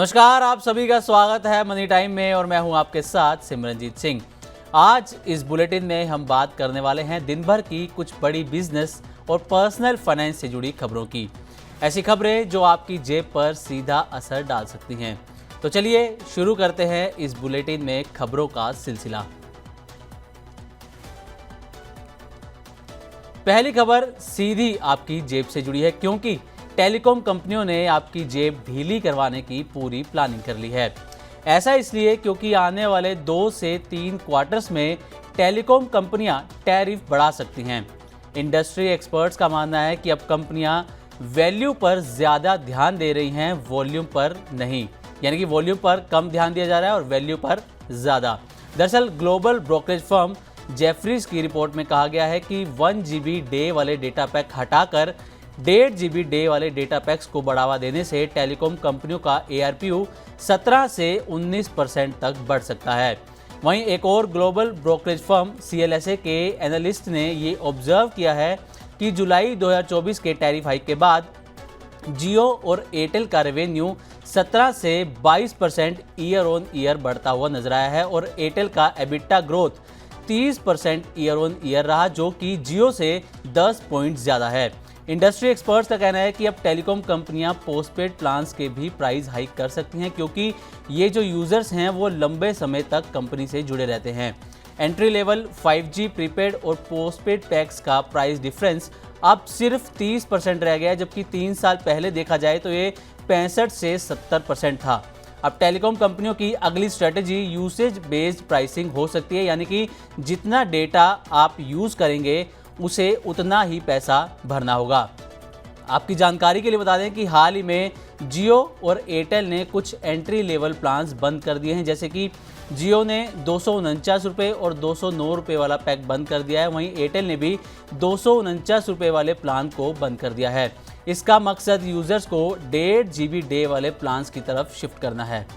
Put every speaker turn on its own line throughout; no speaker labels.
नमस्कार, आप सभी का स्वागत है मनी टाइम में और मैं हूं आपके साथ सिमरनजीत सिंह। आज इस बुलेटिन में हम बात करने वाले हैं दिन भर की कुछ बड़ी बिजनेस और पर्सनल फाइनेंस से जुड़ी खबरों की। ऐसी खबरें जो आपकी जेब पर सीधा असर डाल सकती हैं। तो चलिए शुरू करते हैं इस बुलेटिन में खबरों का सिलसिला। पहली खबर सीधी आपकी जेब से जुड़ी है, क्योंकि टेलीकॉम कंपनियों ने आपकी जेब ढीली करवाने की पूरी प्लानिंग कर ली है। ऐसा इसलिए क्योंकि आने वाले 2 से 3 क्वार्टर्स में टेलीकॉम कंपनियां टैरिफ बढ़ा सकती हैं। इंडस्ट्री एक्सपर्ट्स का मानना है कि अब कंपनियां वैल्यू पर ज़्यादा ध्यान दे रही हैं, वॉल्यूम पर नहीं। यानी कि वॉल्यूम पर कम ध्यान दिया जा रहा है और वैल्यू पर ज़्यादा। दरअसल ग्लोबल ब्रोकरेज फर्म जेफरीज की रिपोर्ट में कहा गया है कि 1 GB डे वाले डेटा पैक हटाकर 1.5 GB डे वाले डेटा पैक्स को बढ़ावा देने से टेलीकॉम कंपनियों का ARPU 17 से 19% तक बढ़ सकता है। वहीं एक और ग्लोबल ब्रोकरेज फर्म CLSA के एनालिस्ट ने ये ऑब्जर्व किया है कि जुलाई 2024 के टैरिफ हाइक के बाद जियो और एयरटेल का रेवेन्यू 17 से 22% ईयर ऑन ईयर बढ़ता हुआ नजर आया है और एयरटेल का EBITDA growth 30% year on year रहा, जो कि जियो से 10 पॉइंट ज़्यादा है। इंडस्ट्री एक्सपर्ट्स का कहना है कि अब टेलीकॉम कंपनियां पोस्टपेड प्लान्स के भी प्राइस हाइक कर सकती हैं, क्योंकि ये जो यूजर्स हैं वो लंबे समय तक कंपनी से जुड़े रहते हैं। एंट्री लेवल 5G प्रीपेड और पोस्टपेड पैक्स का प्राइस डिफरेंस अब सिर्फ 30% रह गया है, जबकि 3 साल पहले देखा जाए तो ये 65 से 70% था। अब टेलीकॉम कंपनियों की अगली स्ट्रेटेजी यूसेज बेस्ड प्राइसिंग हो सकती है, यानी कि जितना डेटा आप यूज़ करेंगे उसे उतना ही पैसा भरना होगा। आपकी जानकारी के लिए बता दें कि हाल ही में जियो और एयरटेल ने कुछ एंट्री लेवल प्लान्स बंद कर दिए हैं। जैसे कि जियो ने 249 रुपये और 209 रुपये वाला पैक बंद कर दिया है, वहीं एयरटेल ने भी 249 रुपये वाले प्लान को बंद कर दिया है। इसका मकसद यूजर्स को 1.5 GB डे वाले प्लान्स की तरफ शिफ्ट करना है।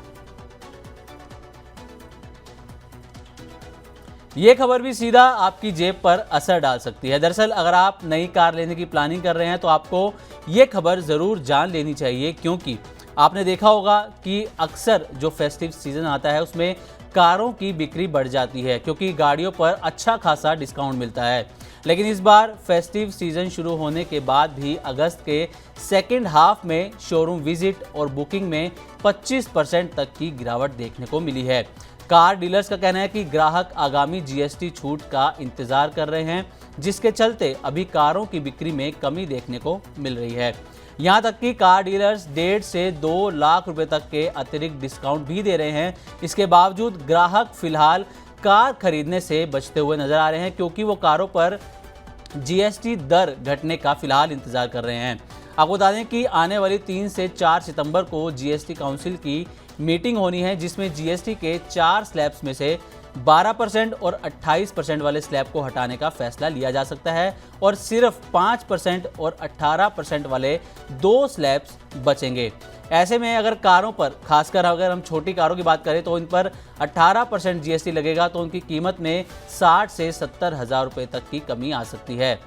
ये खबर भी सीधा आपकी जेब पर असर डाल सकती है। दरअसल अगर आप नई कार लेने की प्लानिंग कर रहे हैं तो आपको ये खबर ज़रूर जान लेनी चाहिए, क्योंकि आपने देखा होगा कि अक्सर जो फेस्टिव सीज़न आता है उसमें कारों की बिक्री बढ़ जाती है, क्योंकि गाड़ियों पर अच्छा खासा डिस्काउंट मिलता है। लेकिन इस बार फेस्टिव सीज़न शुरू होने के बाद भी अगस्त के सेकेंड हाफ में शोरूम विजिट और बुकिंग में 25% तक की गिरावट देखने को मिली है। कार डीलर्स का कहना है कि ग्राहक आगामी GST छूट का इंतजार कर रहे हैं, जिसके चलते अभी कारों की बिक्री में कमी देखने को मिल रही है। यहाँ तक कि कार डीलर्स 1.5 से 2 लाख रुपए तक के अतिरिक्त डिस्काउंट भी दे रहे हैं। इसके बावजूद ग्राहक फिलहाल कार खरीदने से बचते हुए नजर आ रहे हैं, क्योंकि वो कारों पर GST दर घटने का फिलहाल इंतजार कर रहे हैं। आपको बता दें कि आने वाली 3 से 4 सितंबर को GST काउंसिल की मीटिंग होनी है, जिसमें GST के 4 स्लैब्स में से 12% और 28% वाले स्लैब को हटाने का फैसला लिया जा सकता है और सिर्फ 5% और 18% वाले 2 स्लैब्स बचेंगे। ऐसे में अगर कारों पर, खासकर अगर हम छोटी कारों की बात करें तो इन पर 18% GST लगेगा, तो उनकी कीमत में 60 से 70 हज़ार रुपये तक की कमी आ सकती है।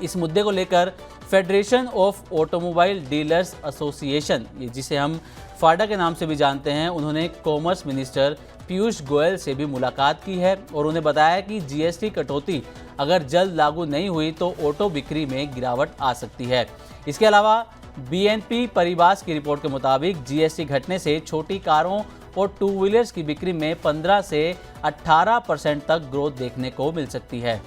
इस मुद्दे को लेकर federation of automobile dealers association, जिसे हम फाडा के नाम से भी जानते हैं, उन्होंने कॉमर्स मिनिस्टर पीयूष गोयल से भी मुलाकात की है और उन्हें बताया कि GST कटौती अगर जल्द लागू नहीं हुई तो ऑटो बिक्री में गिरावट आ सकती है। इसके अलावा BNP परिवास की रिपोर्ट के मुताबिक GST घटने से छोटी कारों और 2 व्हीलर्स की बिक्री में 15 से 18% तक ग्रोथ देखने को मिल सकती है।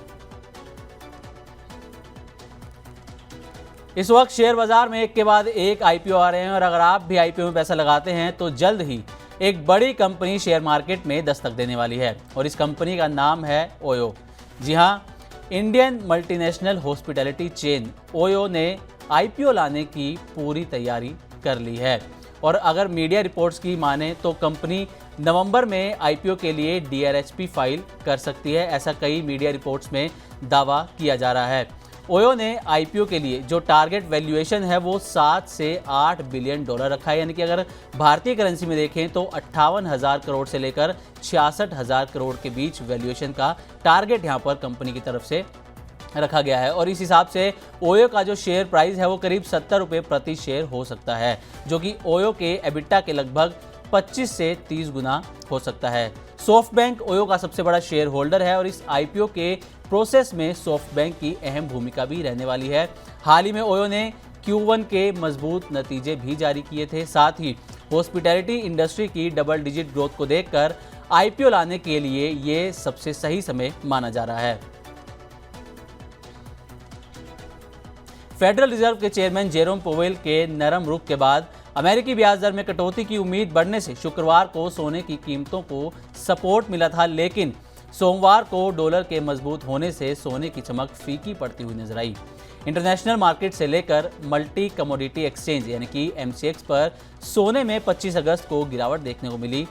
इस वक्त शेयर बाजार में एक के बाद एक IPO आ रहे हैं और अगर आप भी IPO में पैसा लगाते हैं तो जल्द ही एक बड़ी कंपनी शेयर मार्केट में दस्तक देने वाली है और इस कंपनी का नाम है ओयो। जी हाँ, Indian multinational hospitality chain OYO ने IPO लाने की पूरी तैयारी कर ली है और अगर मीडिया रिपोर्ट्स की माने तो कंपनी नवंबर में IPO के लिए DRHP फाइल कर सकती है। ऐसा कई मीडिया रिपोर्ट्स में दावा किया जा रहा है। ओयो ने IPO के लिए जो टारगेट वैल्यूएशन है वो 7 से 8 बिलियन डॉलर रखा है, यानी कि अगर भारतीय करेंसी में देखें तो 58,000 करोड़ से लेकर 66,000 करोड़ के बीच वैल्यूएशन का टारगेट यहाँ पर कंपनी की तरफ से रखा गया है और इस हिसाब से ओयो का जो शेयर प्राइस है वो करीब 70 रुपये प्रति शेयर हो सकता है, जो कि ओयो के एबिटा के लगभग 25 से 30 गुना हो सकता है। सॉफ्टबैंक ओयो का सबसे बड़ा शेयर होल्डर है और इस आईपीओ के प्रोसेस में सॉफ्टबैंक की अहम भूमिका भी रहने वाली है। हाल ही में ओयो ने Q1 के मजबूत नतीजे भी जारी किए थे। साथ ही हॉस्पिटैलिटी इंडस्ट्री की डबल डिजिट ग्रोथ को देखकर आईपीओ लाने के लिए ये सबसे सही समय माना जा रहा है। फेडरल रिजर्व के चेयरमैन जेरोम पोवेल के नरम रुख के बाद अमेरिकी ब्याज दर में कटौती की उम्मीद बढ़ने से शुक्रवार को सोने की कीमतों को सपोर्ट मिला था, लेकिन सोमवार को डॉलर के मजबूत होने से सोने की चमक फीकी पड़ती हुई नजर आई। इंटरनेशनल मार्केट से लेकर मल्टी कमोडिटी एक्सचेंज यानी कि MCX पर सोने में 25 अगस्त को गिरावट देखने को मिली।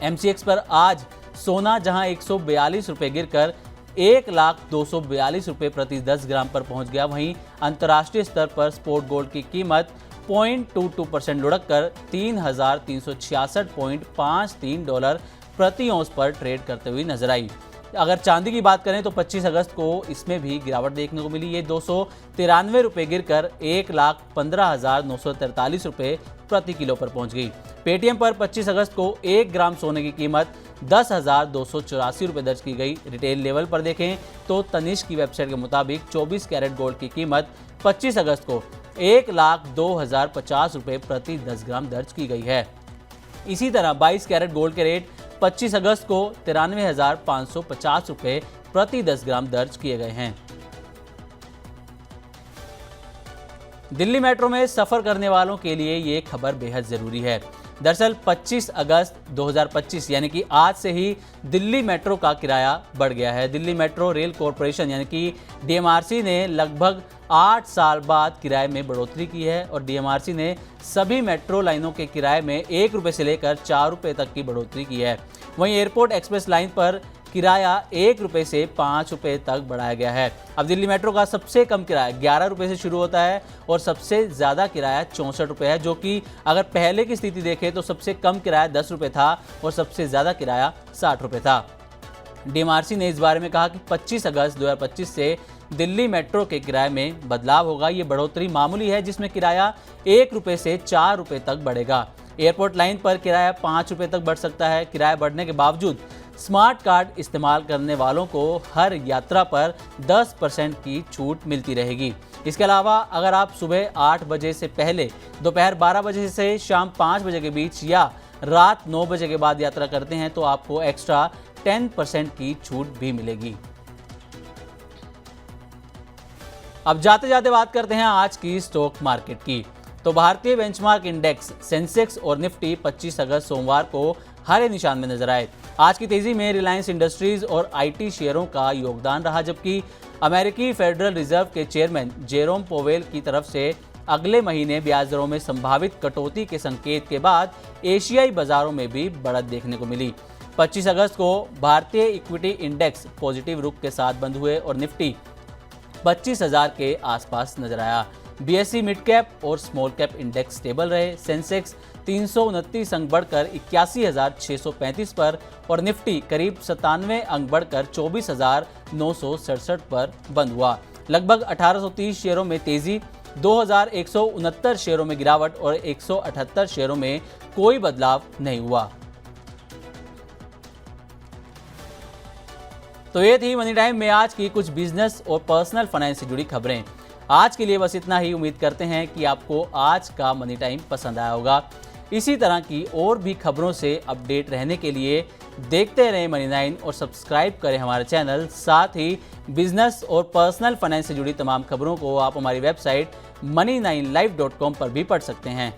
MCX पर आज सोना जहां 142 रुपये गिरकर 1,02,42 रुपये प्रति 10 ग्राम पर पहुंच गया, वहीं अंतर्राष्ट्रीय स्तर पर स्पॉट गोल्ड की कीमत 0.22% लुढ़क कर 3,366.53 डॉलर प्रति औंस पर ट्रेड करते हुए नजर आई। अगर चांदी की बात करें तो 25 अगस्त को इसमें भी गिरावट देखने को मिली। ये 293 रुपये गिरकर 1,15,943 रुपये प्रति किलो पर पहुंच गई। पेटीएम पर 25 अगस्त को 1 ग्राम सोने की कीमत 10,284 रुपये दर्ज की गई। रिटेल लेवल पर देखें तो तनिष्क की वेबसाइट के मुताबिक 24 कैरेट गोल्ड की कीमत 25 अगस्त को 1,02,050 रुपये प्रति 10 ग्राम दर्ज की गई है। इसी तरह 22 कैरेट गोल्ड के रेट 25 अगस्त को 93,550 रुपये प्रति 10 ग्राम दर्ज किए गए हैं। दिल्ली मेट्रो में सफर करने वालों के लिए ये खबर बेहद जरूरी है। दरअसल 25 अगस्त 2025 यानी कि आज से ही दिल्ली मेट्रो का किराया बढ़ गया है। दिल्ली मेट्रो रेल कॉरपोरेशन यानी कि DMRC ने लगभग 8 साल बाद किराए में बढ़ोतरी की है और DMRC ने सभी मेट्रो लाइनों के किराए में 1 रुपये से लेकर 4 रुपये तक की बढ़ोतरी की है। वहीं एयरपोर्ट एक्सप्रेस लाइन पर किराया 1 रुपये से 5 रुपये तक बढ़ाया गया है। अब दिल्ली मेट्रो का सबसे कम किराया 11 रुपये से शुरू होता है और सबसे ज़्यादा किराया 64 रुपये है, जो कि अगर पहले की स्थिति देखें तो सबसे कम किराया 10 रुपये था और सबसे ज़्यादा किराया 60 रुपये था। DMRC ने इस बारे में कहा कि 25 अगस्त 2025 से दिल्ली मेट्रो के किराए में बदलाव होगा। ये बढ़ोतरी मामूली है, जिसमें किराया 1 रुपये से 4 रुपये तक बढ़ेगा। एयरपोर्ट लाइन पर किराया 5 रुपये तक बढ़ सकता है। किराया बढ़ने के बावजूद स्मार्ट कार्ड इस्तेमाल करने वालों को हर यात्रा पर 10% की छूट मिलती रहेगी। इसके अलावा अगर आप सुबह 8 बजे से पहले, दोपहर 12 बजे से शाम 5 बजे के बीच या रात 9 बजे के बाद यात्रा करते हैं तो आपको एक्स्ट्रा 10% की छूट भी मिलेगी। अब जाते जाते बात करते हैं आज की स्टॉक मार्केट की। तो भारतीय बेंचमार्क इंडेक्स, सेंसेक्स और निफ्टी 25 अगस्त सोमवार को हरे निशान में नजर आए। आज की तेजी में रिलायंस इंडस्ट्रीज और IT शेयरों का योगदान रहा, जबकि अमेरिकी फेडरल रिजर्व के चेयरमैन जेरोम पोवेल की तरफ से अगले महीने ब्याज दरों में संभावित कटौती के संकेत के बाद एशियाई बाजारों में भी बढ़त देखने को मिली। 25 अगस्त को भारतीय इक्विटी इंडेक्स पॉजिटिव रुख के साथ बंद हुए और निफ्टी 25,000 के आसपास नजर आया। BSE मिड कैप और स्मॉल कैप इंडेक्स स्टेबल रहे। सेंसेक्स 329 अंक बढ़कर 81,635 पर और निफ्टी करीब 97 अंक बढ़कर 24,967 पर बंद हुआ। लगभग 1830 शेयरों में तेजी, 2,169 शेयरों में गिरावट और 178 शेयरों में कोई बदलाव नहीं हुआ। तो ये थी मनी टाइम में आज की कुछ बिजनेस और पर्सनल फाइनेंस से जुड़ी खबरें। आज के लिए बस इतना ही। उम्मीद करते हैं कि आपको आज का मनी टाइम पसंद आया होगा। इसी तरह की और भी खबरों से अपडेट रहने के लिए देखते रहें मनी 9 और सब्सक्राइब करें हमारा चैनल। साथ ही बिजनेस और पर्सनल फाइनेंस से जुड़ी तमाम खबरों को आप हमारी वेबसाइट money9live.com पर भी पढ़ सकते हैं।